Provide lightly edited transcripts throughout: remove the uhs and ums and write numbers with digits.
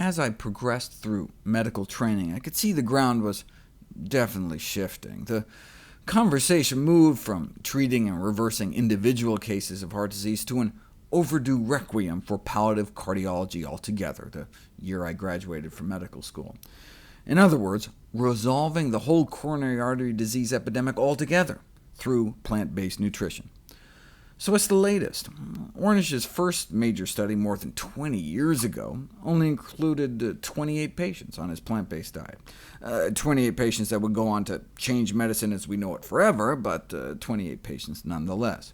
As I progressed through medical training, I could see the ground was definitely shifting. The conversation moved from treating and reversing individual cases of heart disease to an overdue requiem for palliative cardiology altogether, the year I graduated from medical school. In other words, resolving the whole coronary artery disease epidemic altogether through plant-based nutrition. So what's the latest? Ornish's first major study more than 20 years ago only included 28 patients on his plant-based diet. 28 patients that would go on to change medicine as we know it forever, but 28 patients nonetheless.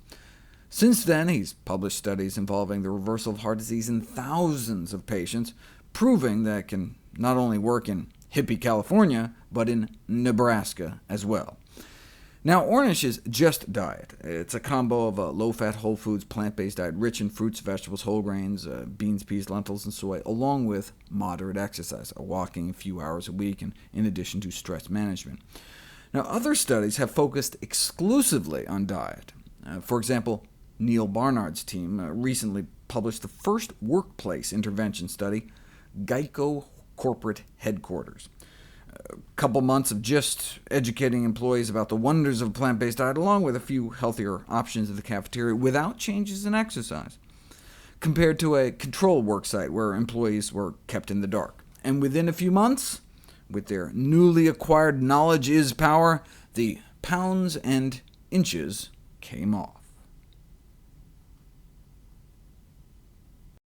Since then, he's published studies involving the reversal of heart disease in thousands of patients, proving that it can not only work in hippie California, but in Nebraska as well. Now, Ornish's Just diet. It's a combo of a low-fat, whole foods, plant-based diet rich in fruits, vegetables, whole grains, beans, peas, lentils, and soy, along with moderate exercise, walking a few hours a week, and in addition to stress management. Now, other studies have focused exclusively on diet. For example, Neil Barnard's team recently published the first workplace intervention study, Geico Corporate Headquarters. A couple months of just educating employees about the wonders of a plant-based diet, along with a few healthier options at the cafeteria, without changes in exercise, compared to a control worksite where employees were kept in the dark. And within a few months, with their newly acquired knowledge is power, the pounds and inches came off.